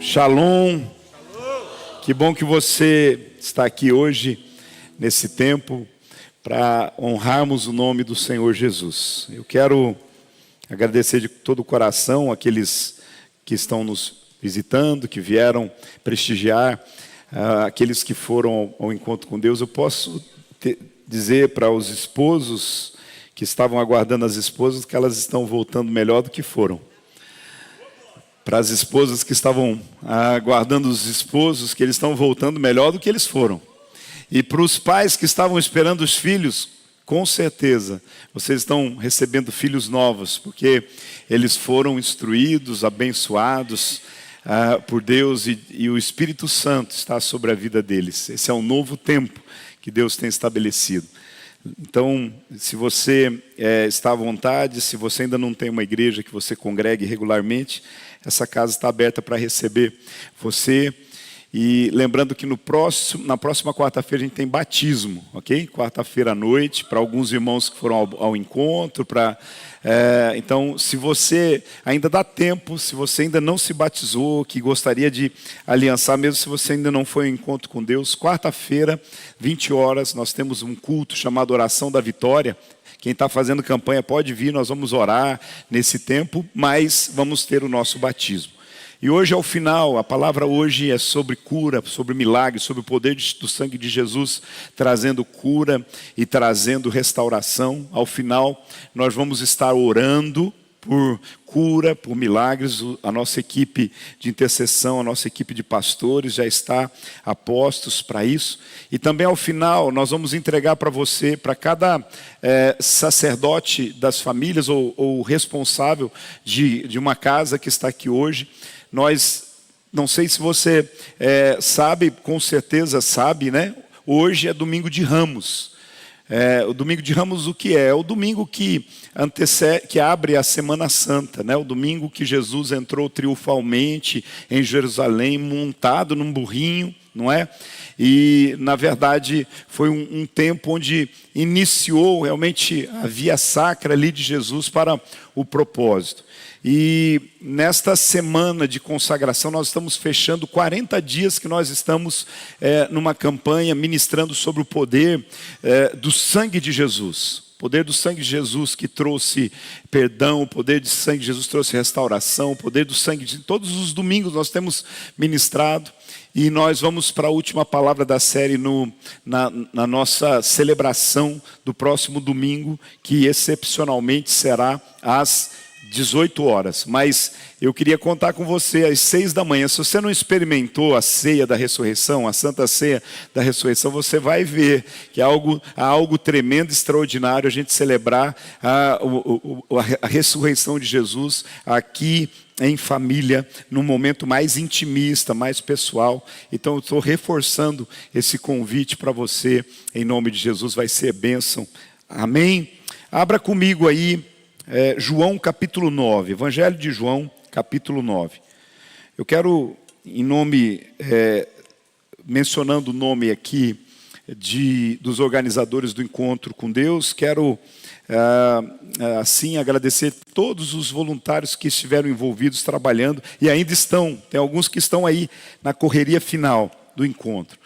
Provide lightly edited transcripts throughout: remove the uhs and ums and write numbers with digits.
Shalom. Que bom que você está aqui hoje, nesse tempo, para honrarmos o nome do Senhor Jesus. Eu quero agradecer de todo o coração aqueles que estão nos visitando, que vieram prestigiar, aqueles que foram ao encontro com Deus. Eu posso dizer para os esposos que estavam aguardando as esposas que elas estão voltando melhor do que foram. Para as esposas que estavam aguardando os esposos, que eles estão voltando melhor do que eles foram. E para os pais que estavam esperando os filhos, com certeza, vocês estão recebendo filhos novos, porque eles foram instruídos, abençoados por Deus e o Espírito Santo está sobre a vida deles. Esse é um novo tempo que Deus tem estabelecido. Então, se você está à vontade, se você ainda não tem uma igreja que você congregue regularmente, essa casa está aberta para receber você. E lembrando que na próxima quarta-feira a gente tem batismo, ok? Quarta-feira à noite, para alguns irmãos que foram ao encontro. Então, se você ainda dá tempo, se você ainda não se batizou, que gostaria de aliançar, mesmo se você ainda não foi ao encontro com Deus, quarta-feira, 20 horas, nós temos um culto chamado Oração da Vitória. Quem está fazendo campanha pode vir, nós vamos orar nesse tempo, mas vamos ter o nosso batismo. E hoje, ao final, a palavra hoje é sobre cura, sobre milagre, sobre o poder do sangue de Jesus, trazendo cura e trazendo restauração. Ao final, nós vamos estar orando por cura, por milagres. A nossa equipe de intercessão, a nossa equipe de pastores já está a postos para isso. E também ao final nós vamos entregar para você, para cada sacerdote das famílias ou responsável de uma casa que está aqui hoje. Não sei se você sabe, com certeza sabe, né? Hoje é domingo de Ramos. O domingo de Ramos o que é? É o domingo que abre a Semana Santa, né? O domingo que Jesus entrou triunfalmente em Jerusalém, montado num burrinho, não é? E, na verdade, foi um tempo onde iniciou realmente a via sacra ali de Jesus para o propósito. E nesta semana de consagração, nós estamos fechando 40 dias que nós estamos numa campanha ministrando sobre o poder do sangue de Jesus. O poder do sangue de Jesus que trouxe perdão, o poder do sangue de Jesus trouxe restauração, o poder do sangue de todos os domingos nós temos ministrado. E nós vamos para a última palavra da série na nossa celebração do próximo domingo, que excepcionalmente será às 18 horas, mas eu queria contar com você às 6 da manhã. Se você não experimentou a ceia da ressurreição, a Santa Ceia da ressurreição, você vai ver que há algo tremendo, extraordinário a gente celebrar a ressurreição de Jesus aqui em família, num momento mais intimista, mais pessoal. Então eu estou reforçando esse convite para você, em nome de Jesus, vai ser bênção. Amém? Abra comigo aí João capítulo 9, Evangelho de João capítulo 9. Eu quero, mencionando o nome aqui dos organizadores do encontro com Deus, quero assim agradecer todos os voluntários que estiveram envolvidos trabalhando e ainda estão, tem alguns que estão aí na correria final do encontro.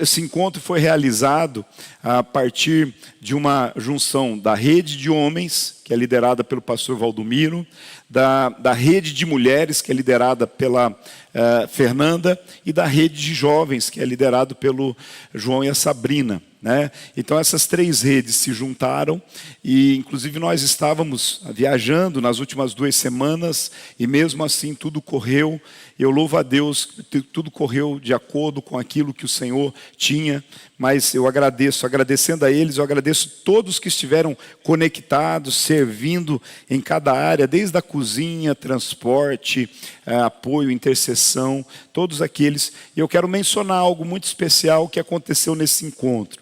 Esse encontro foi realizado a partir de uma junção da rede de homens, que é liderada pelo pastor Valdomiro, da rede de mulheres, que é liderada pela Fernanda, e da rede de jovens, que é liderado pelo João e a Sabrina, né? Então essas três redes se juntaram e inclusive nós estávamos viajando nas últimas 2 semanas e mesmo assim tudo correu. Eu louvo a Deus, tudo correu de acordo com aquilo que o Senhor tinha, mas eu agradecendo a eles, eu agradeço todos que estiveram conectados, servindo em cada área, desde a cozinha, transporte, apoio, intercessão, todos aqueles. E eu quero mencionar algo muito especial que aconteceu nesse encontro.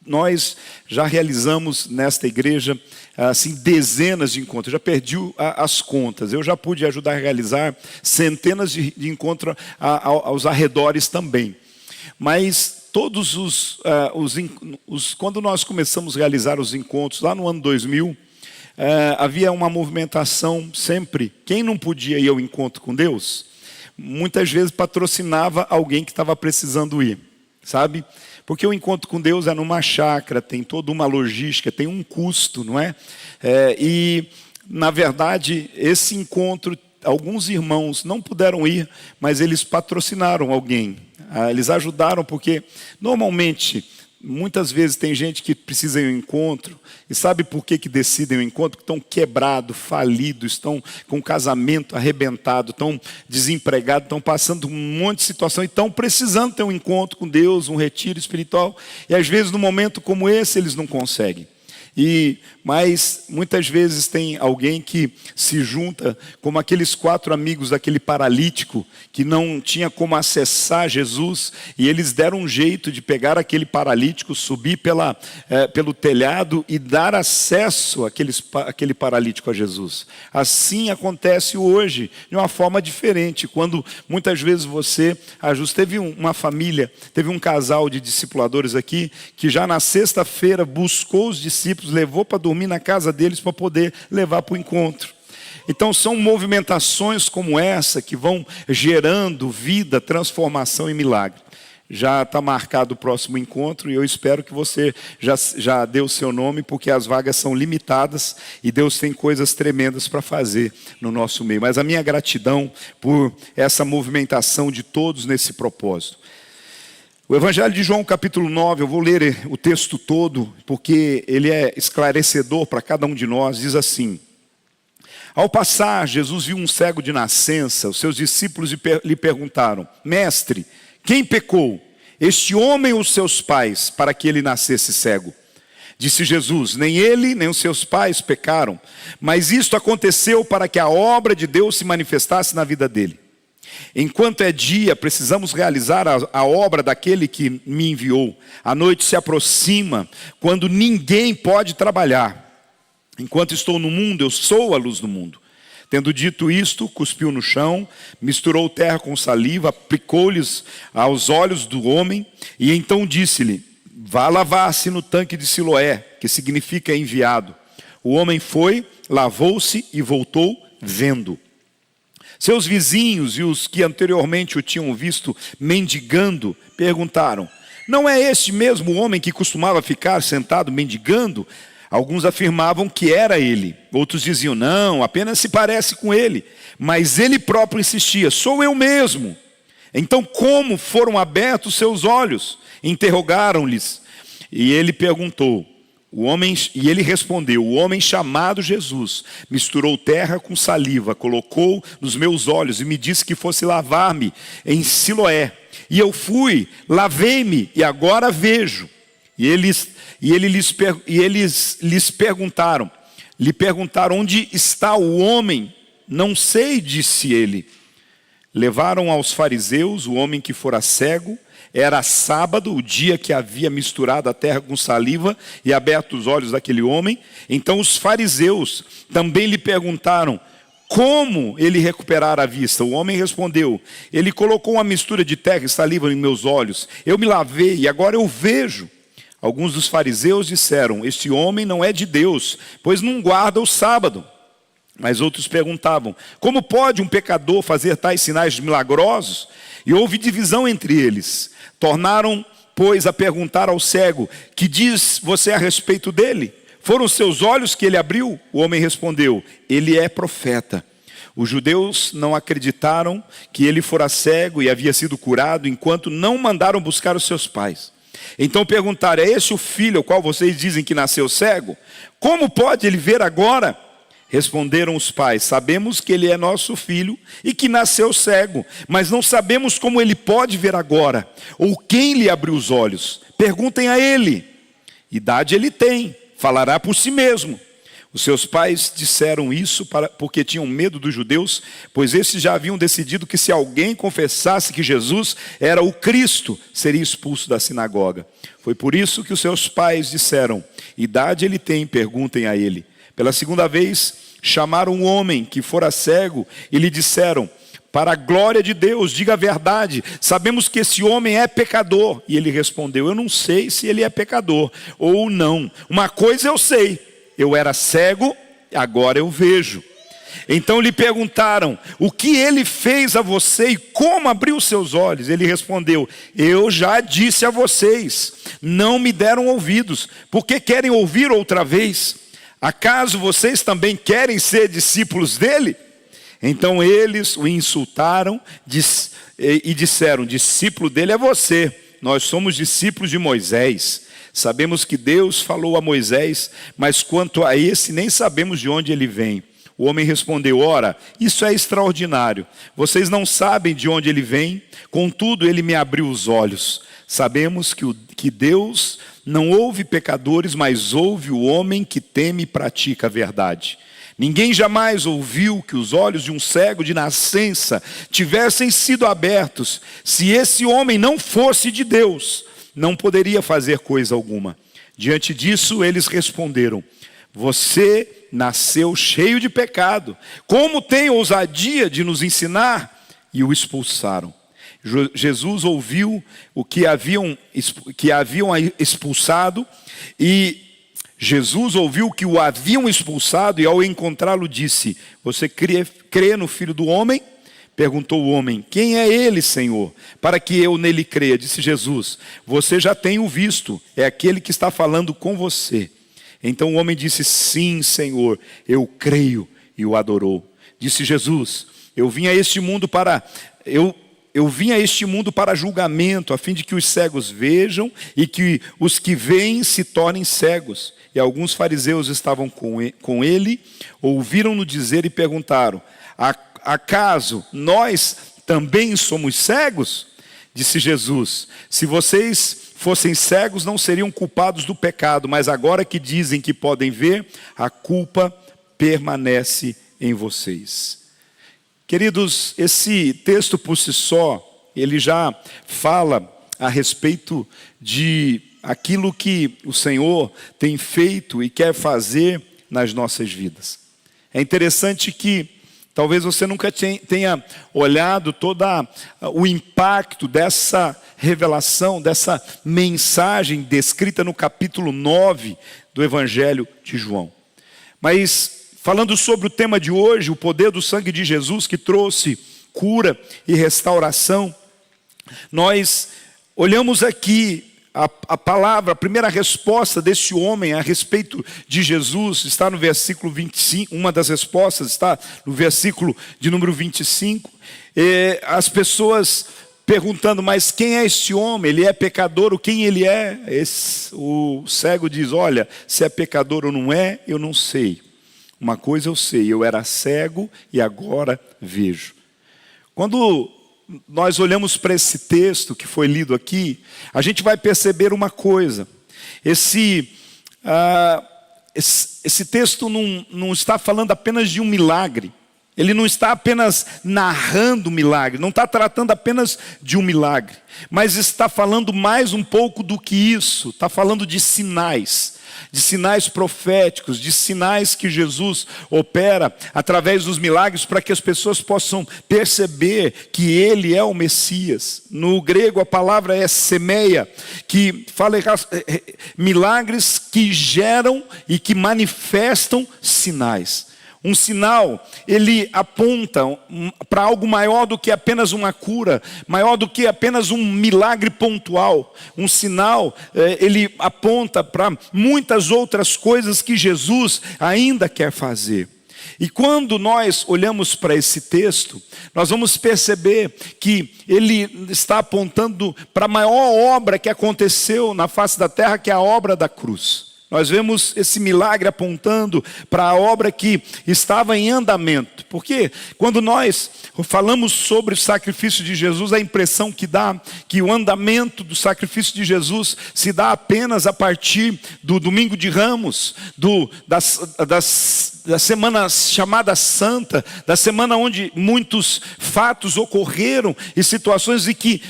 Nós já realizamos nesta igreja assim, dezenas de encontros, eu já perdi as contas, eu já pude ajudar a realizar centenas de encontros aos arredores também. Mas todos quando nós começamos a realizar os encontros, lá no ano 2000, havia uma movimentação sempre. Quem não podia ir ao encontro com Deus, muitas vezes patrocinava alguém que estava precisando ir, sabe? Porque o encontro com Deus é numa chácara, tem toda uma logística, tem um custo, não é? E, na verdade, esse encontro, alguns irmãos não puderam ir, mas eles patrocinaram alguém. Eles ajudaram, porque normalmente, muitas vezes tem gente que precisa ir ao encontro, e sabe por que decidem o encontro? Porque estão quebrados, falidos, estão com o casamento arrebentado, estão desempregados, estão passando um monte de situação e estão precisando ter um encontro com Deus, um retiro espiritual, e às vezes num momento como esse eles não conseguem. Mas muitas vezes tem alguém que se junta, como aqueles 4 amigos daquele paralítico, que não tinha como acessar Jesus, e eles deram um jeito de pegar aquele paralítico, subir pelo telhado e dar acesso àquele paralítico a Jesus. Assim acontece hoje, de uma forma diferente, quando muitas vezes você ajusta. Teve uma família, teve um casal de discipuladores aqui, que já na sexta-feira buscou os discípulos, levou para dormir na casa deles para poder levar para o encontro. Então são movimentações como essa que vão gerando vida, transformação e milagre. Já está marcado o próximo encontro e eu espero que você já dê o seu nome, porque as vagas são limitadas e Deus tem coisas tremendas para fazer no nosso meio. Mas a minha gratidão por essa movimentação de todos nesse propósito. O Evangelho de João, capítulo 9, eu vou ler o texto todo, porque ele é esclarecedor para cada um de nós. Diz assim: ao passar, Jesus viu um cego de nascença. Os seus discípulos lhe perguntaram: Mestre, quem pecou, este homem ou os seus pais, para que ele nascesse cego? Disse Jesus: nem ele, nem os seus pais pecaram, mas isto aconteceu para que a obra de Deus se manifestasse na vida dele. Enquanto é dia, precisamos realizar a obra daquele que me enviou. A noite se aproxima, quando ninguém pode trabalhar. Enquanto estou no mundo, eu sou a luz do mundo. Tendo dito isto, cuspiu no chão, misturou terra com saliva, aplicou-lhes aos olhos do homem, e então disse-lhe: vá lavar-se no tanque de Siloé, que significa enviado. O homem foi, lavou-se e voltou vendo. Seus vizinhos e os que anteriormente o tinham visto mendigando perguntaram: não é este mesmo homem que costumava ficar sentado mendigando? Alguns afirmavam que era ele. Outros diziam: não, apenas se parece com ele. Mas ele próprio insistia: sou eu mesmo. Então como foram abertos seus olhos? Interrogaram-lhes. E ele perguntou: e ele respondeu: o homem chamado Jesus misturou terra com saliva, colocou nos meus olhos e me disse que fosse lavar-me em Siloé. E eu fui, lavei-me e agora vejo. E eles lhes perguntaram, onde está o homem? Não sei, disse ele. Levaram aos fariseus o homem que fora cego. Era sábado, o dia que havia misturado a terra com saliva e aberto os olhos daquele homem. Então os fariseus também lhe perguntaram como ele recuperara a vista. O homem respondeu: ele colocou uma mistura de terra e saliva em meus olhos. Eu me lavei e agora eu vejo. Alguns dos fariseus disseram: este homem não é de Deus, pois não guarda o sábado. Mas outros perguntavam: como pode um pecador fazer tais sinais milagrosos? E houve divisão entre eles. Tornaram, pois, a perguntar ao cego: que diz você a respeito dele? Foram seus olhos que ele abriu? O homem respondeu: ele é profeta. Os judeus não acreditaram que ele fora cego e havia sido curado, enquanto não mandaram buscar os seus pais. Então perguntaram: é esse o filho ao qual vocês dizem que nasceu cego? Como pode ele ver agora? Responderam os pais: sabemos que ele é nosso filho e que nasceu cego, mas não sabemos como ele pode ver agora, ou quem lhe abriu os olhos. Perguntem a ele. Idade ele tem, falará por si mesmo. Os seus pais disseram isso porque tinham medo dos judeus, pois esses já haviam decidido que se alguém confessasse que Jesus era o Cristo, seria expulso da sinagoga. Foi por isso que os seus pais disseram: idade ele tem, perguntem a ele. Pela segunda vez, chamaram um homem que fora cego e lhe disseram: para a glória de Deus, diga a verdade, sabemos que esse homem é pecador. E ele respondeu: eu não sei se ele é pecador ou não. Uma coisa eu sei, eu era cego, agora eu vejo. Então lhe perguntaram: o que ele fez a você e como abriu seus olhos? Ele respondeu: eu já disse a vocês, não me deram ouvidos. Por que querem ouvir outra vez? Acaso vocês também querem ser discípulos dele? Então eles o insultaram e disseram: discípulo dele é você, nós somos discípulos de Moisés. Sabemos que Deus falou a Moisés, mas quanto a esse nem sabemos de onde ele vem. O homem respondeu: ora, isso é extraordinário. Vocês não sabem de onde ele vem, contudo ele me abriu os olhos. Sabemos que Deus não ouve pecadores, mas ouve o homem que teme e pratica a verdade. Ninguém jamais ouviu que os olhos de um cego de nascença tivessem sido abertos. Se esse homem não fosse de Deus, não poderia fazer coisa alguma. Diante disso, eles responderam: você nasceu cheio de pecado. Como tem ousadia de nos ensinar? E o expulsaram. Jesus ouviu o que haviam expulsado Jesus ouviu que o haviam expulsado e ao encontrá-lo disse: você crê no Filho do Homem? Perguntou o homem: quem é ele, Senhor, para que eu nele creia? Disse Jesus: você já tem o visto, é aquele que está falando com você. Então o homem disse: sim, Senhor, eu creio, e o adorou. Disse Jesus: eu vim a este mundo para julgamento, a fim de que os cegos vejam e que os que veem se tornem cegos. E alguns fariseus estavam com ele, ouviram-no dizer e perguntaram: acaso nós também somos cegos? Disse Jesus: se vocês fossem cegos, não seriam culpados do pecado, mas agora que dizem que podem ver, a culpa permanece em vocês. Queridos, esse texto por si só, ele já fala a respeito de aquilo que o Senhor tem feito e quer fazer nas nossas vidas. É interessante que talvez você nunca tenha olhado todo o impacto dessa revelação, dessa mensagem descrita no capítulo 9 do Evangelho de João. Mas falando sobre o tema de hoje, o poder do sangue de Jesus que trouxe cura e restauração, nós olhamos aqui a palavra, a primeira resposta desse homem a respeito de Jesus está no versículo 25, uma das respostas está no versículo de número 25. As pessoas perguntando: mas quem é esse homem? Ele é pecador? Quem ele é? O cego diz: olha, se é pecador ou não é, eu não sei. Uma coisa eu sei, eu era cego e agora vejo. Quando nós olhamos para esse texto que foi lido aqui, a gente vai perceber uma coisa. Esse texto não está falando apenas de um milagre. Ele não está apenas narrando um milagre, não está tratando apenas de um milagre, mas está falando mais um pouco do que isso. Está falando de sinais proféticos, de sinais que Jesus opera através dos milagres para que as pessoas possam perceber que Ele é o Messias. No grego a palavra é semeia, que fala milagres que geram e que manifestam sinais. Um sinal, ele aponta para algo maior do que apenas uma cura, maior do que apenas um milagre pontual. Um sinal, ele aponta para muitas outras coisas que Jesus ainda quer fazer. E quando nós olhamos para esse texto, nós vamos perceber que ele está apontando para a maior obra que aconteceu na face da terra, que é a obra da cruz. Nós vemos esse milagre apontando para a obra que estava em andamento. Porque quando nós falamos sobre o sacrifício de Jesus, a impressão que dá que o andamento do sacrifício de Jesus se dá apenas a partir do domingo de Ramos, da semana chamada Santa, da semana onde muitos fatos ocorreram e situações e que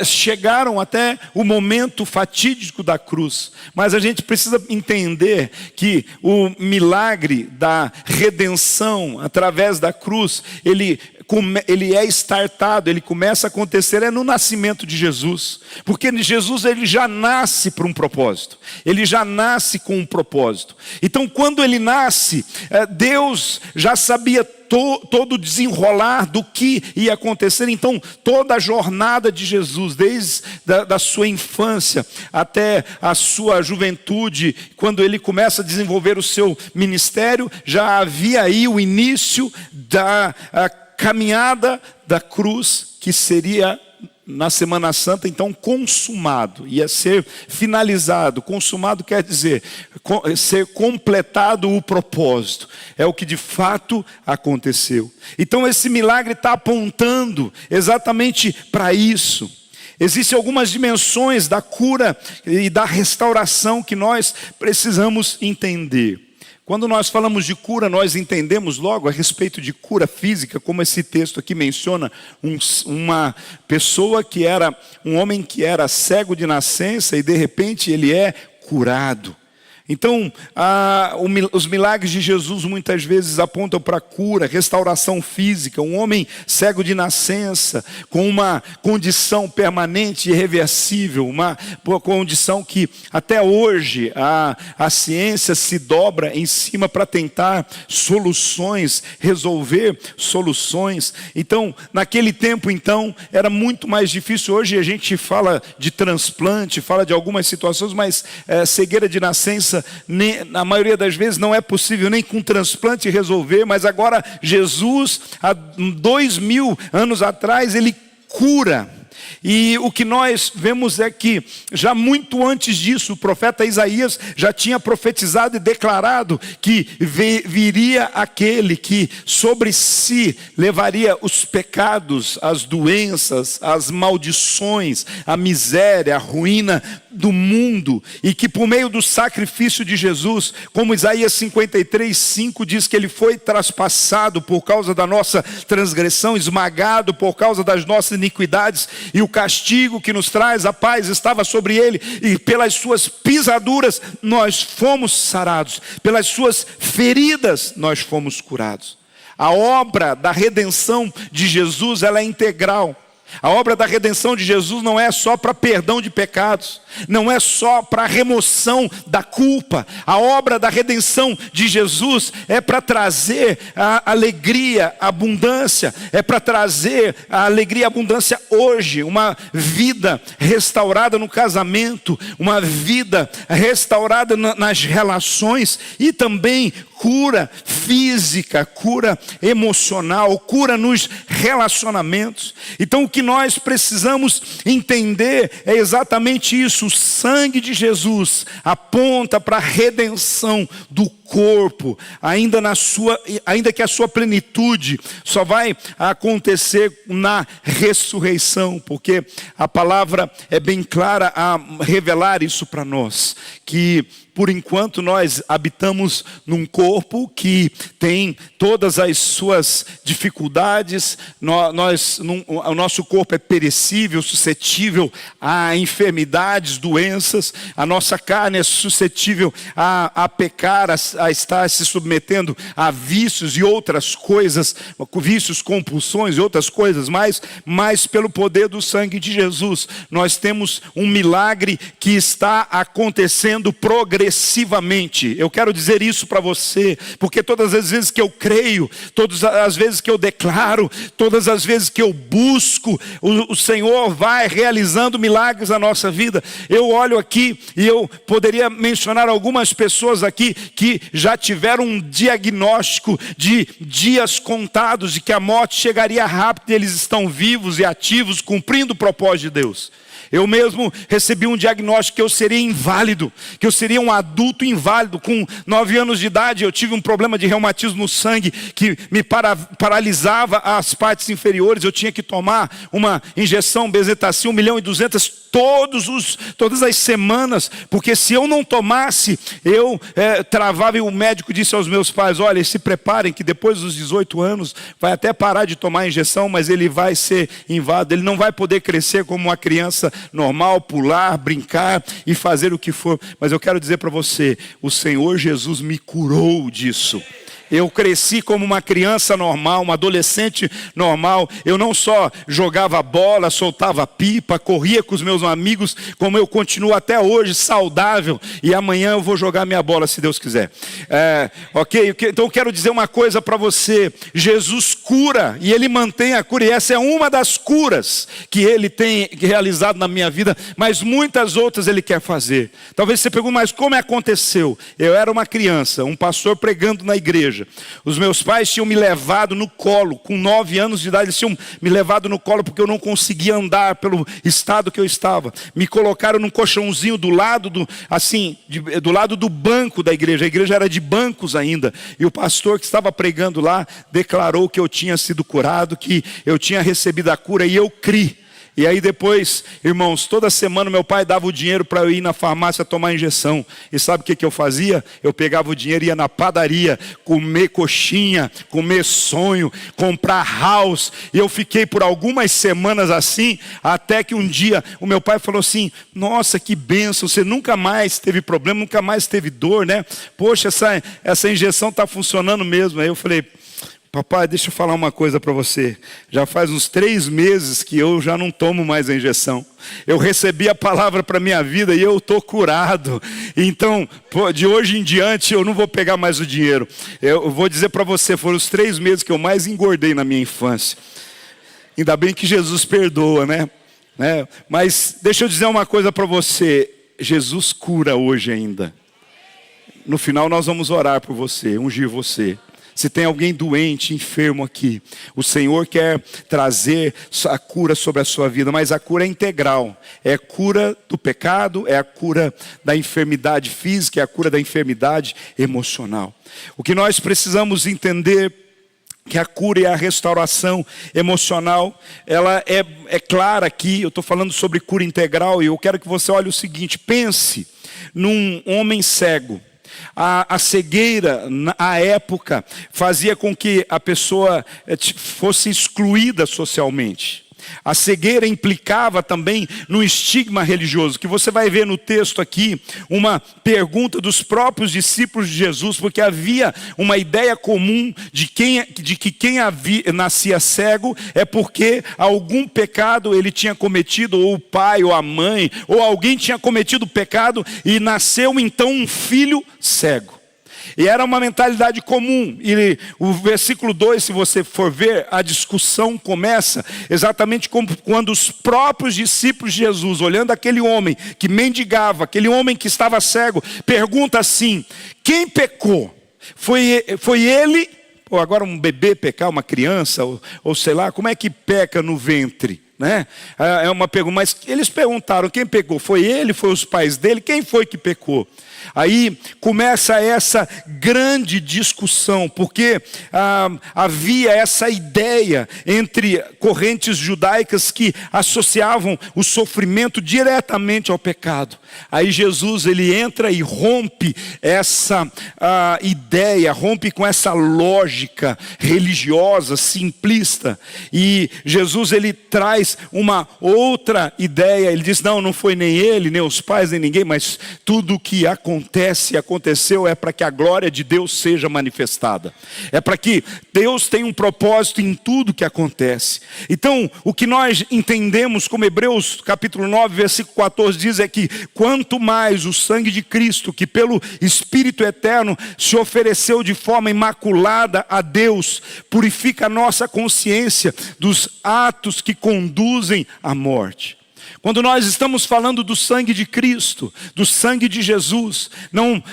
chegaram até o momento fatídico da cruz. Mas a gente precisa entender que o milagre da redenção através da cruz, ele ele é startado, ele começa a acontecer no nascimento de Jesus. Porque Jesus ele já nasce para um propósito. Ele já nasce com um propósito. Então quando ele nasce, Deus já sabia todo o desenrolar do que ia acontecer. Então toda a jornada de Jesus, desde da sua infância até a sua juventude, quando ele começa a desenvolver o seu ministério, já havia aí o início da caminhada da cruz, que seria na Semana Santa, então consumado, ia ser finalizado. Consumado quer dizer ser completado o propósito, é o que de fato aconteceu. Então esse milagre está apontando exatamente para isso. Existem algumas dimensões da cura e da restauração que nós precisamos entender. Quando nós falamos de cura, nós entendemos logo a respeito de cura física, como esse texto aqui menciona, uma pessoa que era, um homem que era cego de nascença e de repente ele é curado. Então, os milagres de Jesus muitas vezes apontam para a cura, restauração física. Um homem cego de nascença, com uma condição permanente e irreversível, uma condição que até hoje a ciência se dobra em cima para tentar soluções, resolver soluções. Então, naquele tempo, então, era muito mais difícil. Hoje a gente fala de transplante, fala de algumas situações, mas cegueira de nascença, na maioria das vezes não é possível nem com transplante resolver. Mas agora Jesus, há 2000 anos atrás, ele cura. E o que nós vemos é que já muito antes disso, o profeta Isaías já tinha profetizado e declarado que viria aquele que sobre si levaria os pecados, as doenças, as maldições, a miséria, a ruína do mundo, e que por meio do sacrifício de Jesus, como Isaías 53:5 diz, que ele foi traspassado por causa da nossa transgressão, esmagado por causa das nossas iniquidades, e o castigo que nos traz a paz estava sobre ele, e pelas suas pisaduras nós fomos sarados, pelas suas feridas nós fomos curados. A obra da redenção de Jesus, ela é integral. A obra da redenção de Jesus não é só para perdão de pecados, não é só para remoção da culpa. A obra da redenção de Jesus é para trazer a alegria, a abundância, é para trazer a alegria e a abundância hoje, uma vida restaurada no casamento, uma vida restaurada nas relações, e também cura física, cura emocional, cura nos relacionamentos. Então o que nós precisamos entender é exatamente isso. O sangue de Jesus aponta para a redenção do corpo, ainda que a sua plenitude só vai acontecer na ressurreição, porque a palavra é bem clara a revelar isso para nós, que por enquanto nós habitamos num corpo que tem todas as suas dificuldades. O nosso corpo é perecível, suscetível a enfermidades, doenças. A nossa carne é suscetível a pecar, a estar se submetendo a vícios e outras coisas, vícios, compulsões e outras coisas mais. Mas pelo poder do sangue de Jesus, nós temos um milagre que está acontecendo progressivamente. Eu quero dizer isso para você, porque todas as vezes que eu creio, todas as vezes que eu declaro, todas as vezes que eu busco, o Senhor vai realizando milagres na nossa vida. Eu olho aqui e eu poderia mencionar algumas pessoas aqui que já tiveram um diagnóstico de dias contados, de que a morte chegaria rápido, e eles estão vivos e ativos, cumprindo o propósito de Deus. Eu mesmo recebi um diagnóstico que eu seria inválido, que eu seria um adulto inválido. Com 9 anos de idade eu tive um problema de reumatismo no sangue que me paralisava as partes inferiores. Eu tinha que tomar uma injeção Bezetacil 1.200.000 todas as semanas, porque se eu não tomasse, eu travava. E o médico disse aos meus pais: olha, se preparem que depois dos 18 anos vai até parar de tomar a injeção, mas ele vai ser inválido, ele não vai poder crescer como uma criança normal, pular, brincar e fazer o que for. Mas eu quero dizer para você, o Senhor Jesus me curou disso. Eu cresci como uma criança normal, uma adolescente normal. Eu não só jogava bola, soltava pipa, corria com os meus amigos, como eu continuo até hoje saudável. E amanhã eu vou jogar minha bola, se Deus quiser. Ok? Então eu quero dizer uma coisa para você. Jesus cura e Ele mantém a cura. E essa é uma das curas que Ele tem realizado na minha vida. Mas muitas outras Ele quer fazer. Talvez você pergunte, mas como aconteceu? Eu era uma criança, um pastor pregando na igreja. Os meus pais tinham me levado no colo, com 9 anos de idade, eles tinham me levado no colo porque eu não conseguia andar pelo estado que eu estava. Me colocaram num colchãozinho do lado do lado do banco da igreja. A igreja era de bancos ainda. E o pastor que estava pregando lá declarou que eu tinha sido curado, que eu tinha recebido a cura, e eu criei. E aí depois, irmãos, toda semana meu pai dava o dinheiro para eu ir na farmácia tomar injeção. E sabe o que eu fazia? Eu pegava o dinheiro e ia na padaria, comer coxinha, comer sonho, comprar house. E eu fiquei por algumas semanas assim, até que um dia o meu pai falou assim: nossa, que bênção, você nunca mais teve problema, nunca mais teve dor, né? Poxa, essa injeção está funcionando mesmo. Aí eu falei: papai, deixa eu falar uma coisa para você. Já faz uns 3 meses que eu já não tomo mais a injeção. Eu recebi a palavra para a minha vida e eu estou curado. Então, de hoje em diante, eu não vou pegar mais o dinheiro. Eu vou dizer para você, foram os 3 meses que eu mais engordei na minha infância. Ainda bem que Jesus perdoa, né? Mas deixa eu dizer uma coisa para você. Jesus cura hoje ainda. No final nós vamos orar por você, ungir você. Se tem alguém doente, enfermo aqui, o Senhor quer trazer a cura sobre a sua vida, mas a cura é integral. É a cura do pecado, é a cura da enfermidade física, é a cura da enfermidade emocional. O que nós precisamos entender que a cura e a restauração emocional, ela é clara aqui. Eu estou falando sobre cura integral e eu quero que você olhe o seguinte: pense num homem cego. A cegueira, à época, fazia com que a pessoa fosse excluída socialmente. A cegueira implicava também no estigma religioso, que você vai ver no texto aqui, uma pergunta dos próprios discípulos de Jesus, porque havia uma ideia comum de que quem nascia cego é porque algum pecado ele tinha cometido, ou o pai, ou a mãe, ou alguém tinha cometido pecado e nasceu então um filho cego. E era uma mentalidade comum. E o versículo 2, se você for ver, a discussão começa exatamente como quando os próprios discípulos de Jesus, olhando aquele homem que mendigava, aquele homem que estava cego, pergunta assim: quem pecou? Foi ele, ou agora um bebê pecar, uma criança, ou sei lá, como é que peca no ventre? É uma pergunta, mas eles perguntaram: quem pecou? Foi ele? Foi os pais dele? Quem foi que pecou? Aí começa essa grande discussão, porque havia essa ideia entre correntes judaicas que associavam o sofrimento diretamente ao pecado. Aí Jesus ele entra e rompe essa ideia, rompe com essa lógica religiosa, simplista. E Jesus ele traz uma outra ideia. Ele diz: não foi nem ele, nem os pais, nem ninguém, mas tudo o que aconteceu é para que a glória de Deus seja manifestada. É para que Deus tenha um propósito em tudo que acontece. Então, o que nós entendemos, como Hebreus capítulo 9, versículo 14 diz, é que quanto mais o sangue de Cristo, que pelo Espírito eterno se ofereceu de forma imaculada a Deus, purifica a nossa consciência dos atos que conduzem à morte. Quando nós estamos falando do sangue de Cristo, do sangue de Jesus,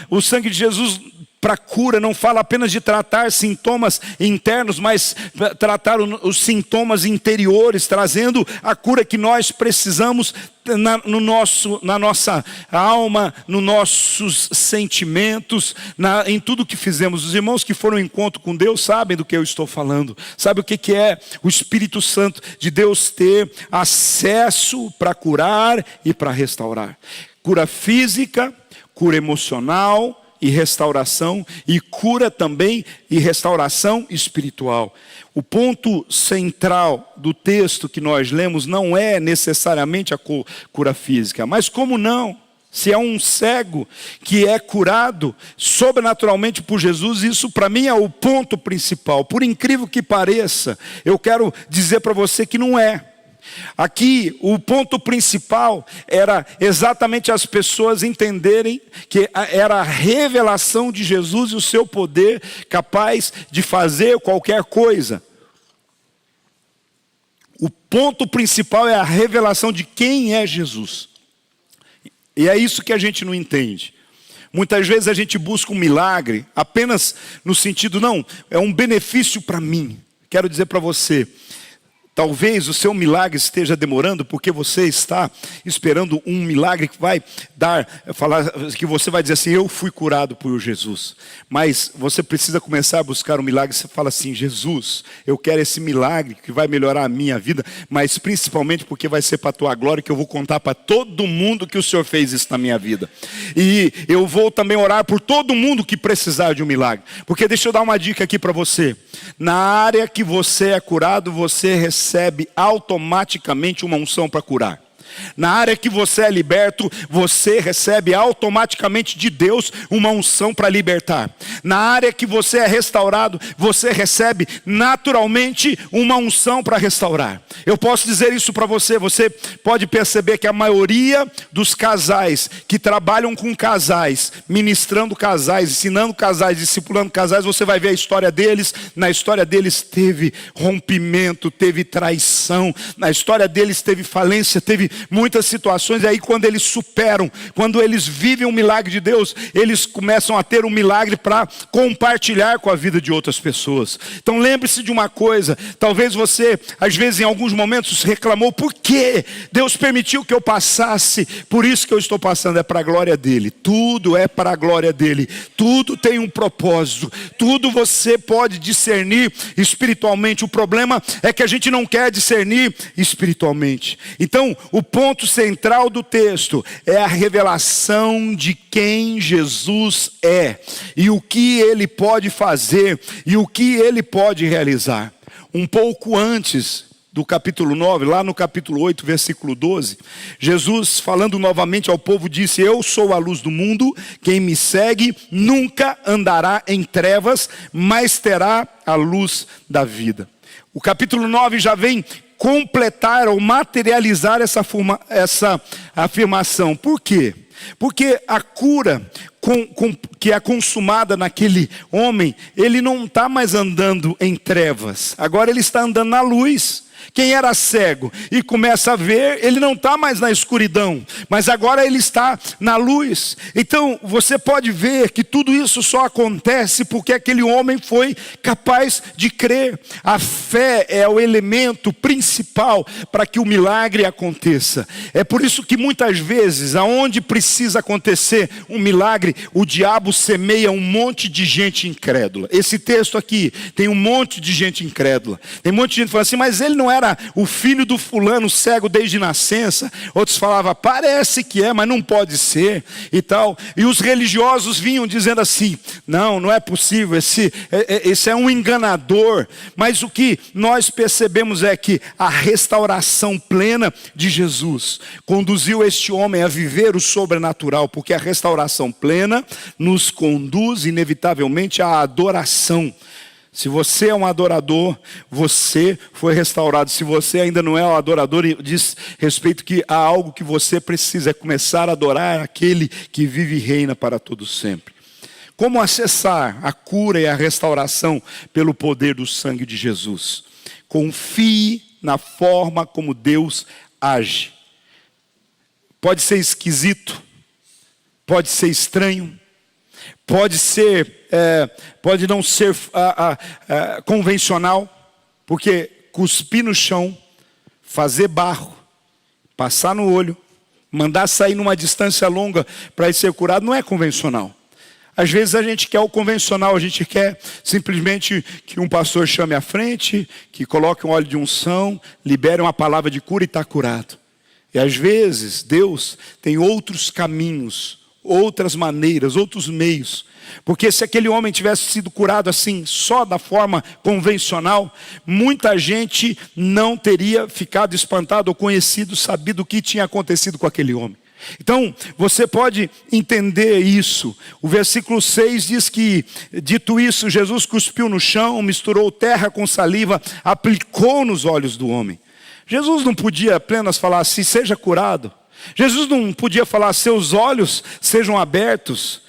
o sangue de Jesus para cura não fala apenas de tratar sintomas internos, mas tratar os sintomas interiores, trazendo a cura que nós precisamos na nossa alma, nos nossos sentimentos, em tudo que fizemos. Os irmãos que foram ao encontro com Deus sabem do que eu estou falando. Sabe o que é o Espírito Santo de Deus ter acesso para curar e para restaurar? Cura física, cura emocional e restauração, e cura também e restauração espiritual. O ponto central do texto que nós lemos não é necessariamente a cura física, mas como não? Se é um cego que é curado sobrenaturalmente por Jesus, isso para mim é o ponto principal. Por incrível que pareça, eu quero dizer para você que não é. Aqui o ponto principal era exatamente as pessoas entenderem que era a revelação de Jesus e o seu poder capaz de fazer qualquer coisa. O ponto principal é a revelação de quem é Jesus. E é isso que a gente não entende. Muitas vezes a gente busca um milagre apenas no sentido, não, é um benefício para mim. Quero dizer para você, talvez o seu milagre esteja demorando porque você está esperando um milagre que vai falar que você vai dizer assim, eu fui curado por Jesus. Mas você precisa começar a buscar um milagre. Você fala assim, Jesus, eu quero esse milagre que vai melhorar a minha vida, mas principalmente porque vai ser para a tua glória, que eu vou contar para todo mundo que o Senhor fez isso na minha vida. E eu vou também orar por todo mundo que precisar de um milagre. Porque deixa eu dar uma dica aqui para você. Na área que você é curado, você recebe automaticamente uma unção para curar. Na área que você é liberto, você recebe automaticamente de Deus uma unção para libertar. Na área que você é restaurado, você recebe naturalmente uma unção para restaurar. Eu posso dizer isso para você. Você pode perceber que a maioria dos casais que trabalham com casais, ministrando casais, ensinando casais, discipulando casais, você vai ver a história deles. Na história deles teve rompimento, teve traição. Na história deles teve falência, teve muitas situações. E aí quando eles superam, quando eles vivem um milagre de Deus, eles começam a ter um milagre para compartilhar com a vida de outras pessoas. Então lembre-se de uma coisa, talvez você, às vezes em alguns momentos reclamou, por que Deus permitiu que eu passasse? Por isso que eu estou passando, é para a glória dele. Tudo é para a glória dele. Tudo tem um propósito. Tudo você pode discernir espiritualmente. O problema é que a gente não quer discernir espiritualmente. Então, o ponto central do texto é a revelação de quem Jesus é e o que ele pode fazer e o que ele pode realizar. Um pouco antes do capítulo 9, lá no capítulo 8, versículo 12, Jesus, falando novamente ao povo, disse, eu sou a luz do mundo, quem me segue nunca andará em trevas, mas terá a luz da vida. O capítulo 9 já vem completar ou materializar essa afirmação. Por quê? Porque a cura que é consumada naquele homem, ele não está mais andando em trevas, agora ele está andando na luz. Quem era cego e começa a ver, ele não está mais na escuridão, mas agora ele está na luz. Então você pode ver que tudo isso só acontece porque aquele homem foi capaz de crer. A fé é o elemento principal para que o milagre aconteça. É por isso que muitas vezes, aonde precisa acontecer um milagre, o diabo semeia um monte de gente incrédula. Esse texto aqui tem um monte de gente incrédula. Tem um monte de gente que fala assim, mas ele não era o filho do fulano cego desde nascença. Outros falavam, parece que é, mas não pode ser e tal. E os religiosos vinham dizendo assim, não é possível, esse é um enganador. Mas o que nós percebemos é que a restauração plena de Jesus conduziu este homem a viver o sobrenatural, porque a restauração plena nos conduz inevitavelmente à adoração. Se você é um adorador, você foi restaurado. Se você ainda não é um adorador, diz respeito que há algo que você precisa, é começar a adorar aquele que vive e reina para todo sempre. Como acessar a cura e a restauração pelo poder do sangue de Jesus? Confie na forma como Deus age. Pode ser esquisito, pode ser estranho, pode não ser convencional, porque cuspir no chão, fazer barro, passar no olho, mandar sair numa distância longa para ir ser curado, não é convencional. Às vezes a gente quer o convencional, a gente quer simplesmente que um pastor chame à frente, que coloque um óleo de unção, libere uma palavra de cura e está curado. E às vezes Deus tem outros caminhos, outras maneiras, outros meios. Porque se aquele homem tivesse sido curado assim, só da forma convencional, muita gente não teria ficado espantado ou conhecido, sabido o que tinha acontecido com aquele homem. Então, você pode entender isso. O versículo 6 diz que, dito isso, Jesus cuspiu no chão, misturou terra com saliva, aplicou nos olhos do homem. Jesus não podia apenas falar assim, seja curado. Jesus não podia falar, seus olhos sejam abertos.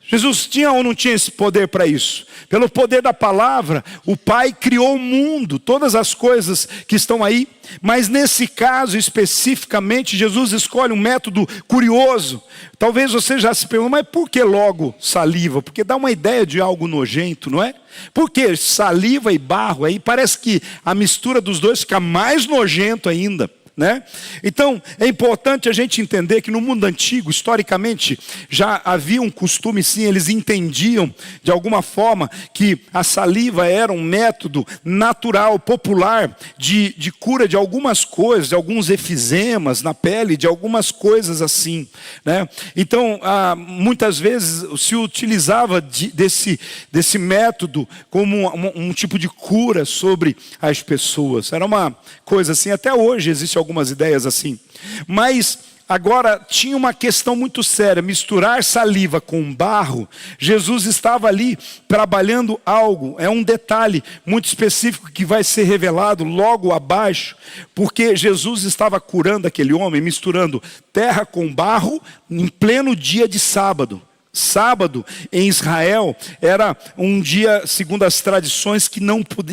Jesus tinha ou não tinha esse poder para isso? Pelo poder da palavra, o Pai criou o mundo, todas as coisas que estão aí. Mas nesse caso especificamente, Jesus escolhe um método curioso. Talvez você já se pergunte, mas por que logo saliva? Porque dá uma ideia de algo nojento, não é? Porque saliva e barro, aí parece que a mistura dos dois fica mais nojento ainda. Né? Então, é importante a gente entender que no mundo antigo, historicamente, já havia um costume, sim, eles entendiam de alguma forma que a saliva era um método natural, popular, de cura de algumas coisas, de alguns efizemas na pele, de algumas coisas assim. Né? Então, muitas vezes se utilizava desse método como um tipo de cura sobre as pessoas. Era uma coisa assim, até hoje existe algumas ideias assim, mas agora tinha uma questão muito séria, misturar saliva com barro. Jesus estava ali trabalhando algo, é um detalhe muito específico que vai ser revelado logo abaixo, porque Jesus estava curando aquele homem, misturando terra com barro em pleno dia de sábado. Sábado em Israel era um dia, segundo as tradições, que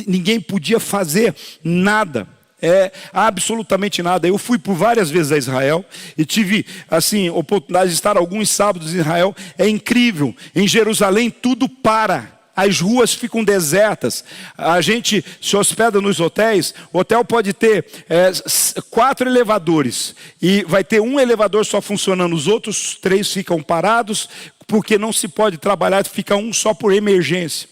ninguém podia fazer nada. Absolutamente nada. Eu fui por várias vezes a Israel e tive assim oportunidade de estar alguns sábados em Israel. É incrível. Em Jerusalém tudo para. As ruas ficam desertas. A gente se hospeda nos hotéis. O hotel pode ter 4 elevadores e vai ter um elevador só funcionando. Os outros 3 ficam parados porque não se pode trabalhar. Fica um só por emergência.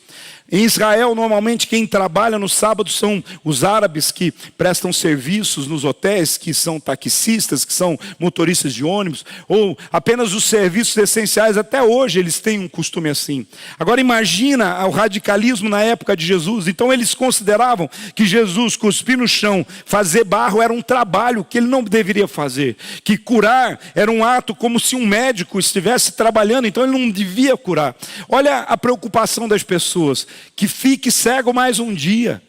Em Israel, normalmente quem trabalha no sábado são os árabes que prestam serviços nos hotéis, que são taxistas, que são motoristas de ônibus, ou apenas os serviços essenciais. Até hoje eles têm um costume assim. Agora imagina o radicalismo na época de Jesus. Então eles consideravam que Jesus cuspir no chão, fazer barro era um trabalho que ele não deveria fazer. Que curar era um ato como se um médico estivesse trabalhando, então ele não devia curar. Olha a preocupação das pessoas. Que fique cego mais um dia.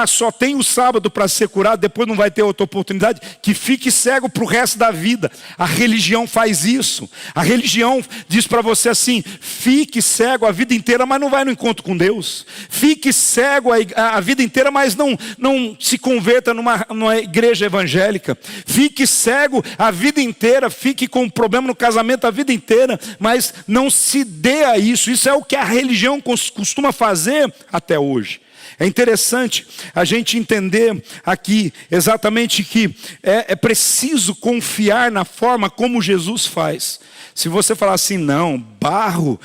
Só tem o sábado para ser curado, depois não vai ter outra oportunidade. Que fique cego para o resto da vida. A religião faz isso. A religião diz para você assim, fique cego a vida inteira, mas não vai no encontro com Deus. Fique cego a vida inteira, mas não se converta numa igreja evangélica. Fique cego a vida inteira, fique com problema no casamento a vida inteira, mas não se dê a isso. Isso é o que a religião costuma fazer até hoje. É interessante a gente entender aqui exatamente que é preciso confiar na forma como Jesus faz. Se você falar assim, não, barro,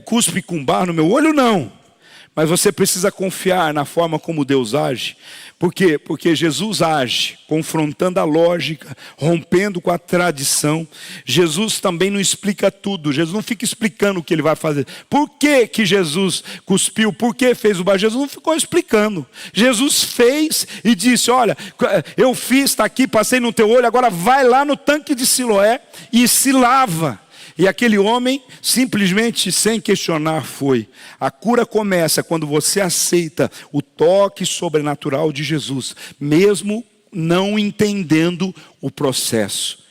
cuspe com barro no meu olho, não. Mas você precisa confiar na forma como Deus age. Por quê? Porque Jesus age confrontando a lógica, rompendo com a tradição. Jesus também não explica tudo. Jesus não fica explicando o que ele vai fazer. Por que Jesus cuspiu? Por que fez o barro? Jesus não ficou explicando. Jesus fez e disse, olha, eu fiz, está aqui, passei no teu olho, agora vai lá no tanque de Siloé e se lava. E aquele homem, simplesmente sem questionar, foi. A cura começa quando você aceita o toque sobrenatural de Jesus, mesmo não entendendo o processo.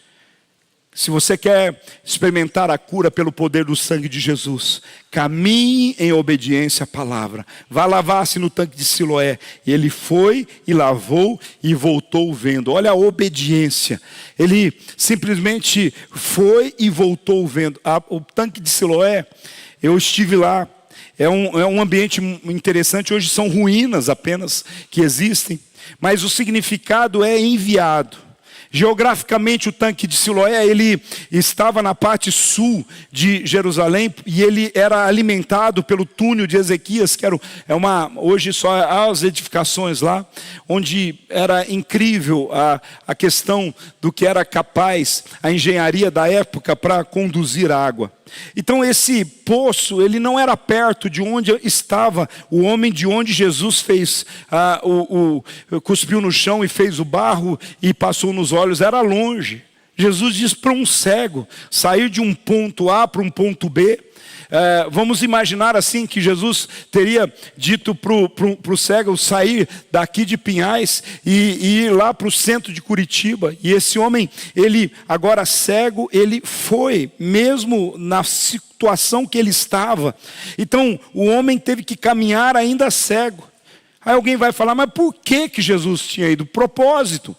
Se você quer experimentar a cura pelo poder do sangue de Jesus, caminhe em obediência à palavra. Vá lavar-se no tanque de Siloé. E ele foi e lavou e voltou vendo. Olha a obediência. Ele simplesmente foi e voltou vendo. O tanque de Siloé, eu estive lá. É um ambiente interessante. Hoje são ruínas apenas que existem. Mas o significado é enviado. Geograficamente o tanque de Siloé, ele estava na parte sul de Jerusalém e ele era alimentado pelo túnel de Ezequias, que hoje só há as edificações lá, onde era incrível a questão do que era capaz a engenharia da época para conduzir água. Então esse poço, ele não era perto de onde estava o homem de onde Jesus fez, cuspiu no chão e fez o barro e passou nos olhos, era longe. Jesus diz para um cego sair de um ponto A para um ponto B. Vamos imaginar assim que Jesus teria dito para o cego sair daqui de Pinhais e ir lá para o centro de Curitiba. E esse homem, ele agora cego, ele foi, mesmo na situação que ele estava. Então o homem teve que caminhar ainda cego. Aí alguém vai falar, mas por que Jesus tinha ido? Propósito.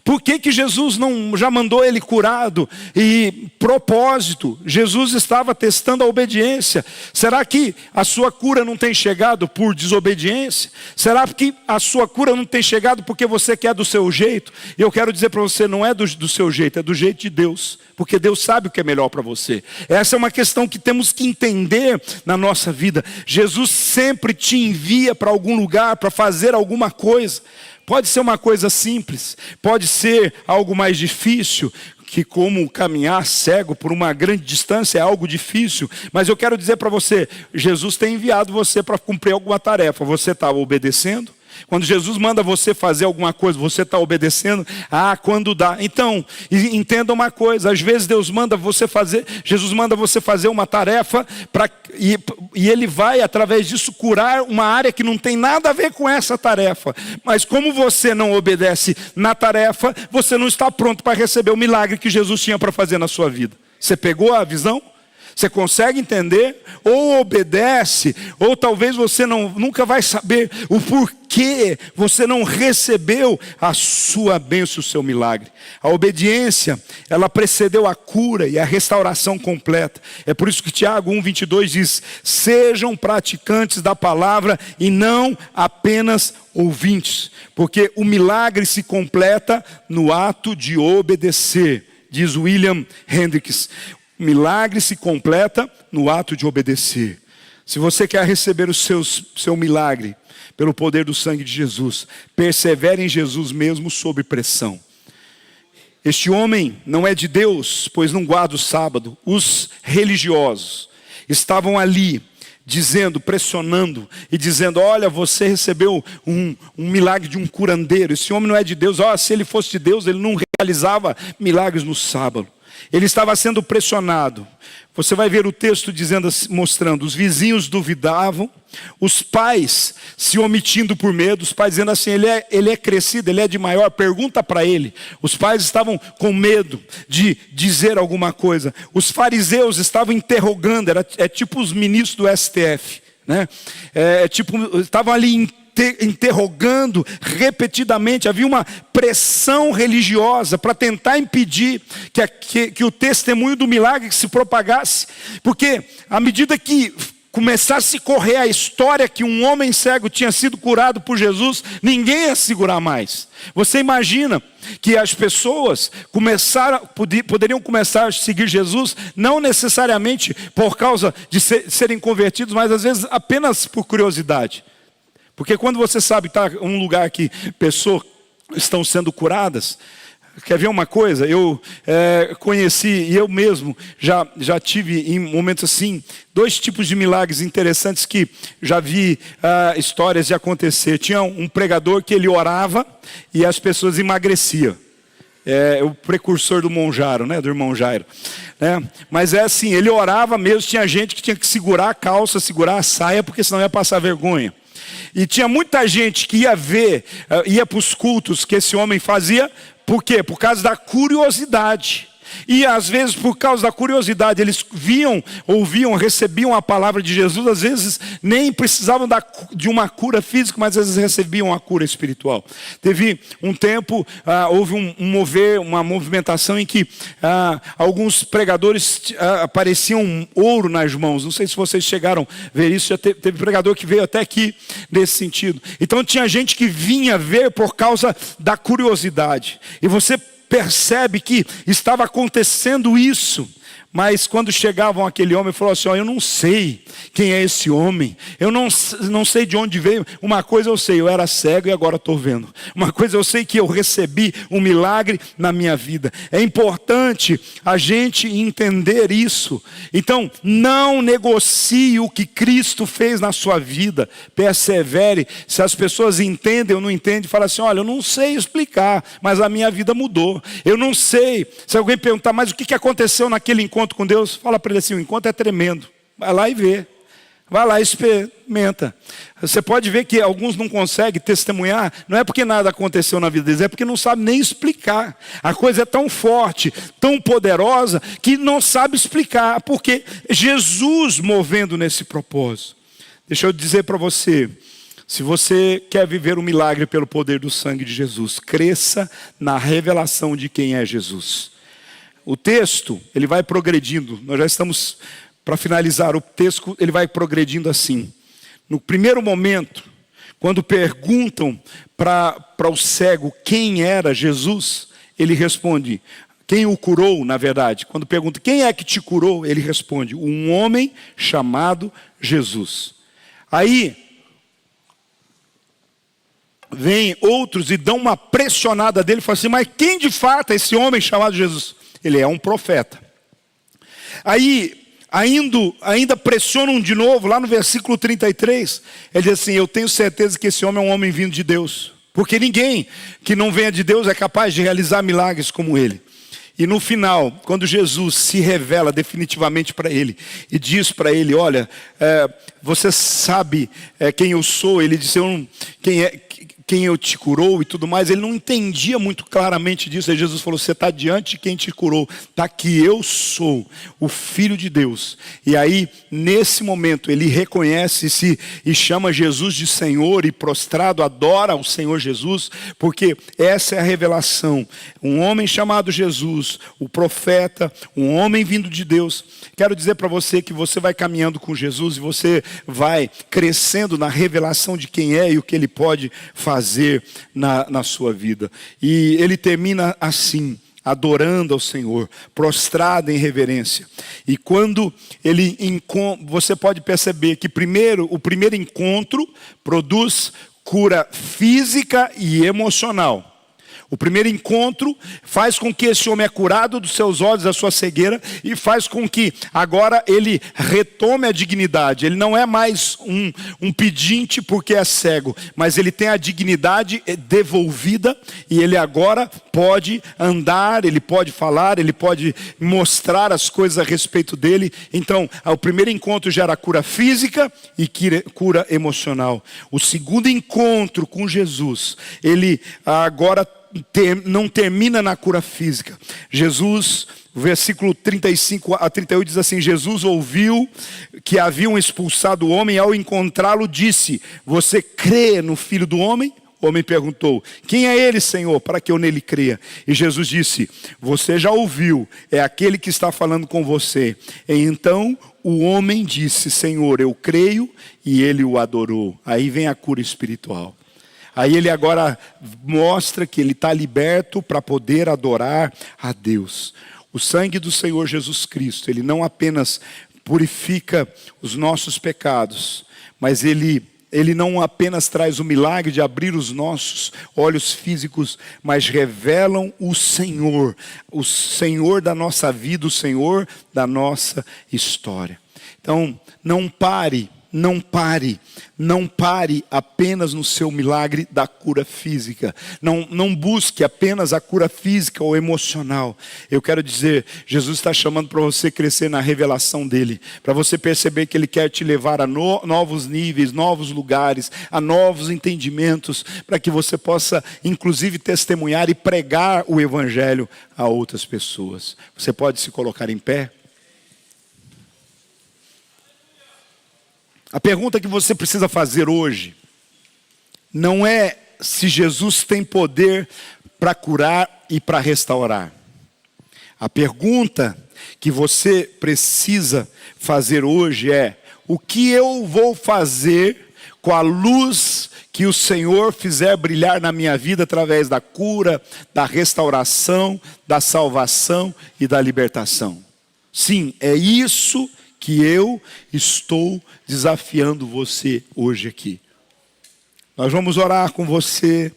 Por que Jesus não já mandou ele curado? E propósito, Jesus estava testando a obediência. Será que a sua cura não tem chegado por desobediência? Será que a sua cura não tem chegado porque você quer do seu jeito? E eu quero dizer para você, não é do seu jeito, é do jeito de Deus. Porque Deus sabe o que é melhor para você. Essa é uma questão que temos que entender na nossa vida. Jesus sempre te envia para algum lugar, para fazer alguma coisa. Pode ser uma coisa simples, pode ser algo mais difícil, que como caminhar cego por uma grande distância é algo difícil. Mas eu quero dizer para você, Jesus tem enviado você para cumprir alguma tarefa. Você está obedecendo? Quando Jesus manda você fazer alguma coisa, você está obedecendo? Quando dá. Então, entenda uma coisa, às vezes Jesus manda você fazer uma tarefa, e Ele vai, através disso, curar uma área que não tem nada a ver com essa tarefa. Mas como você não obedece na tarefa, você não está pronto para receber o milagre que Jesus tinha para fazer na sua vida. Você pegou a visão? Você consegue entender? Ou obedece, ou talvez você nunca vai saber o porquê você não recebeu a sua bênção, o seu milagre. A obediência, ela precedeu a cura e a restauração completa. É por isso que Tiago 1:22 diz, sejam praticantes da palavra e não apenas ouvintes. Porque o milagre se completa no ato de obedecer, diz William Hendricks. Milagre se completa no ato de obedecer. Se você quer receber o seu milagre pelo poder do sangue de Jesus, persevere em Jesus mesmo sob pressão. Este homem não é de Deus, pois não guarda o sábado. Os religiosos estavam ali dizendo, pressionando e dizendo, olha, você recebeu um milagre de um curandeiro. Esse homem não é de Deus. Se ele fosse de Deus, ele não realizava milagres no sábado. Ele estava sendo pressionado. Você vai ver o texto dizendo, mostrando, os vizinhos duvidavam, os pais se omitindo por medo, os pais dizendo assim, ele é crescido, ele é de maior, pergunta para ele. Os pais estavam com medo de dizer alguma coisa. Os fariseus estavam interrogando, é tipo os ministros do STF, né? Estavam ali interrogando repetidamente. Havia uma pressão religiosa para tentar impedir que o testemunho do milagre se propagasse, porque à medida que começasse a correr a história que um homem cego tinha sido curado por Jesus, ninguém ia segurar mais. Você imagina que as pessoas poderiam começar a seguir Jesus, não necessariamente por causa de serem convertidos, mas às vezes apenas por curiosidade. Porque quando você sabe que está em um lugar que pessoas estão sendo curadas, quer ver uma coisa? Eu conheci, e eu mesmo já tive em momentos assim, 2 tipos de milagres interessantes que já vi histórias de acontecer. Tinha um pregador que ele orava e as pessoas emagreciam. O precursor do Monjaro, né? Do irmão Jairo. Mas é assim, ele orava mesmo, tinha gente que tinha que segurar a calça, segurar a saia, porque senão ia passar vergonha. E tinha muita gente que ia para os cultos que esse homem fazia. Por quê? Por causa da curiosidade. E às vezes por causa da curiosidade eles ouviam, recebiam a palavra de Jesus. Às vezes nem precisavam de uma cura física, mas às vezes recebiam a cura espiritual. Teve um tempo, houve uma movimentação em que alguns pregadores apareciam ouro nas mãos. Não sei se vocês chegaram a ver isso. Já teve pregador que veio até aqui nesse sentido. Então tinha gente que vinha ver por causa da curiosidade. E você percebe que estava acontecendo isso, Mas quando chegavam aquele homem, falou assim: ó, eu não sei quem é esse homem, eu não sei de onde veio. Uma coisa eu sei, eu era cego e agora estou vendo. Uma coisa eu sei, que eu recebi um milagre na minha vida. É importante a gente entender isso. Então, não negocie o que Cristo fez na sua vida. Persevere. Se as pessoas entendem ou não entendem, fala assim: olha, eu não sei explicar, mas a minha vida mudou. Eu não sei. Se alguém perguntar, mas o que aconteceu naquele encontro com Deus? Fala para ele assim: o encontro é tremendo. Vai lá e vê. Vai lá e experimenta. Você pode ver que alguns não conseguem testemunhar, não é porque nada aconteceu na vida deles, é porque não sabe nem explicar. A coisa é tão forte, tão poderosa, que não sabe explicar, porque Jesus movendo nesse propósito. Deixa eu dizer para você, se você quer viver um milagre pelo poder do sangue de Jesus, cresça na revelação de quem é Jesus. O texto, ele vai progredindo, nós já estamos para finalizar o texto, ele vai progredindo assim. No primeiro momento, quando perguntam para o cego quem era Jesus, ele responde, quem o curou, na verdade. Quando perguntam, quem é que te curou? Ele responde, um homem chamado Jesus. Aí, vêm outros e dão uma pressionada dele, e falam assim, mas quem de fato é esse homem chamado Jesus? Ele é um profeta. Aí, ainda pressionam de novo, lá no versículo 33, ele diz assim, eu tenho certeza que esse homem é um homem vindo de Deus, porque ninguém que não venha de Deus é capaz de realizar milagres como ele. E no final, quando Jesus se revela definitivamente para ele, e diz para ele, olha, você sabe quem eu sou, ele disse, quem eu te curou e tudo mais, ele não entendia muito claramente disso. Aí Jesus falou, você está diante de quem te curou, está aqui, eu sou o Filho de Deus. E aí, nesse momento, ele reconhece-se e chama Jesus de Senhor, e prostrado adora o Senhor Jesus, porque essa é a revelação. Um homem chamado Jesus, o profeta, um homem vindo de Deus. Quero dizer para você que você vai caminhando com Jesus e você vai crescendo na revelação de quem é e o que ele pode fazer na sua vida. E ele termina assim, adorando ao Senhor, prostrado em reverência. E quando ele você pode perceber que o primeiro encontro produz cura física e emocional. O primeiro encontro faz com que esse homem é curado dos seus olhos, da sua cegueira, e faz com que agora ele retome a dignidade. Ele não é mais um pedinte porque é cego, mas ele tem a dignidade devolvida, e ele agora pode andar, ele pode falar, ele pode mostrar as coisas a respeito dele. Então, o primeiro encontro gera cura física e cura emocional. O segundo encontro com Jesus, ele agora não termina na cura física. Jesus, versículo 35 a 38 diz assim, Jesus ouviu que haviam expulsado o homem, e ao encontrá-lo disse, você crê no Filho do Homem? O homem perguntou, quem é ele, Senhor, para que eu nele creia? E Jesus disse, você já ouviu, é aquele que está falando com você. E então o homem disse, Senhor, eu creio, e ele o adorou. Aí vem a cura espiritual. Aí ele agora mostra que ele está liberto para poder adorar a Deus. O sangue do Senhor Jesus Cristo, ele não apenas purifica os nossos pecados, mas ele não apenas traz o milagre de abrir os nossos olhos físicos, mas revelam o Senhor da nossa vida, o Senhor da nossa história. Então, não pare apenas no seu milagre da cura física. Não busque apenas a cura física ou emocional. Eu quero dizer, Jesus está chamando para você crescer na revelação dele, para você perceber que ele quer te levar a novos níveis, novos lugares, a novos entendimentos, para que você possa inclusive testemunhar e pregar o evangelho a outras pessoas. Você pode se colocar em pé? A pergunta que você precisa fazer hoje não é se Jesus tem poder para curar e para restaurar. A pergunta que você precisa fazer hoje é: o que eu vou fazer com a luz que o Senhor fizer brilhar na minha vida através da cura, da restauração, da salvação e da libertação? Sim, é isso que eu estou desafiando você hoje aqui. Nós vamos orar com você,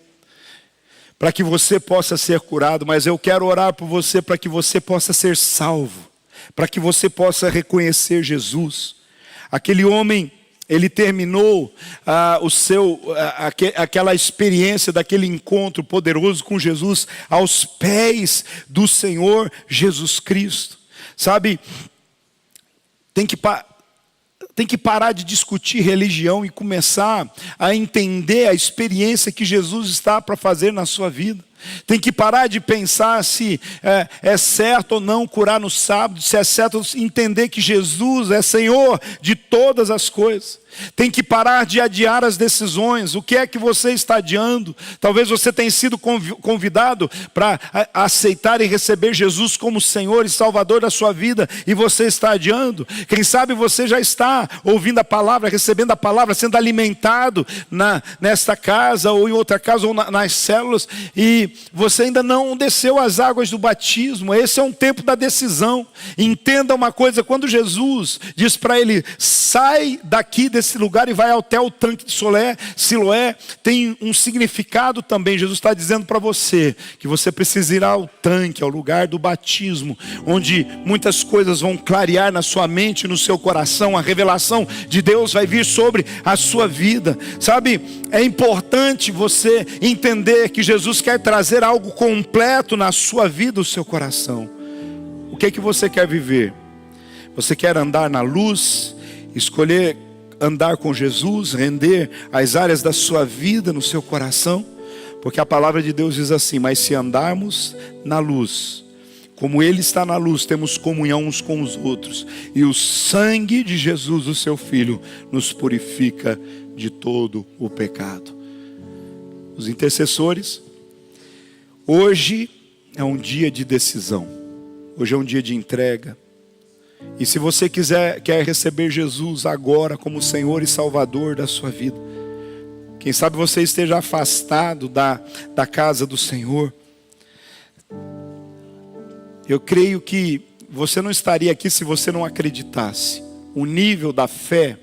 para que você possa ser curado, mas eu quero orar por você para que você possa ser salvo, para que você possa reconhecer Jesus. Aquele homem, ele terminou aquela experiência daquele encontro poderoso com Jesus aos pés do Senhor Jesus Cristo. Sabe, tem que parar de discutir religião e começar a entender a experiência que Jesus está para fazer na sua vida. Tem que parar de pensar se é certo ou não curar no sábado, se é certo entender que Jesus é Senhor de todas as coisas. Tem que parar de adiar as decisões. O que é que você está adiando? Talvez você tenha sido convidado para aceitar e receber Jesus como Senhor e Salvador da sua vida, e você está adiando. Quem sabe você já está ouvindo a palavra, recebendo a palavra, sendo alimentado nesta casa ou em outra casa ou nas células, e você ainda não desceu as águas do batismo. Esse é um tempo da decisão. Entenda uma coisa: quando Jesus diz para ele, sai daqui desse lugar e vai até o tanque de Siloé, tem um significado também. Jesus está dizendo para você que você precisa ir ao tanque, ao lugar do batismo, onde muitas coisas vão clarear na sua mente, no seu coração. A revelação de Deus vai vir sobre a sua vida. Sabe, é importante você entender que Jesus quer trazer algo completo na sua vida, o seu coração. O que é que você quer viver? Você quer andar na luz, escolher andar com Jesus, render as áreas da sua vida no seu coração? Porque a palavra de Deus diz assim: mas se andarmos na luz, como Ele está na luz, temos comunhão uns com os outros, e o sangue de Jesus, o seu Filho, nos purifica de todo o pecado. Os intercessores, hoje é um dia de decisão, hoje é um dia de entrega. E se você quer receber Jesus agora como Senhor e Salvador da sua vida, quem sabe você esteja afastado da casa do Senhor, eu creio que você não estaria aqui se você não acreditasse. O nível da fé,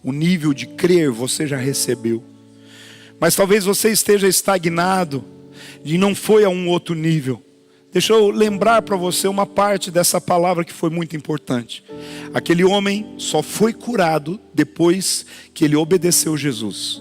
o nível de crer, você já recebeu. Mas talvez você esteja estagnado e não foi a um outro nível. Deixa eu lembrar para você uma parte dessa palavra que foi muito importante. Aquele homem só foi curado depois que ele obedeceu Jesus.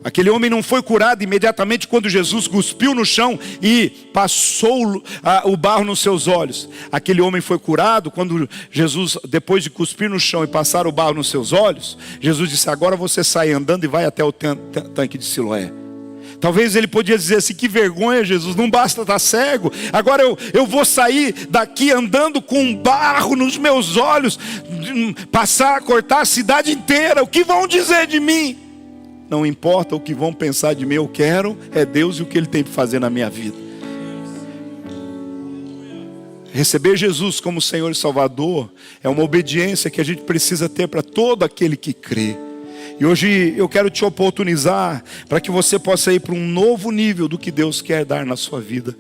Aquele homem não foi curado imediatamente quando Jesus cuspiu no chão e passou o barro nos seus olhos. Aquele homem foi curado quando Jesus, depois de cuspir no chão e passar o barro nos seus olhos, Jesus disse: agora você sai andando e vai até o tanque de Siloé. Talvez ele podia dizer assim: que vergonha, Jesus, não basta estar cego, agora eu vou sair daqui andando com barro nos meus olhos, passar a cortar a cidade inteira, o que vão dizer de mim? Não importa o que vão pensar de mim, eu quero é Deus e o que Ele tem para fazer na minha vida. Receber Jesus como Senhor e Salvador é uma obediência que a gente precisa ter para todo aquele que crê. E hoje eu quero te oportunizar para que você possa ir para um novo nível do que Deus quer dar na sua vida.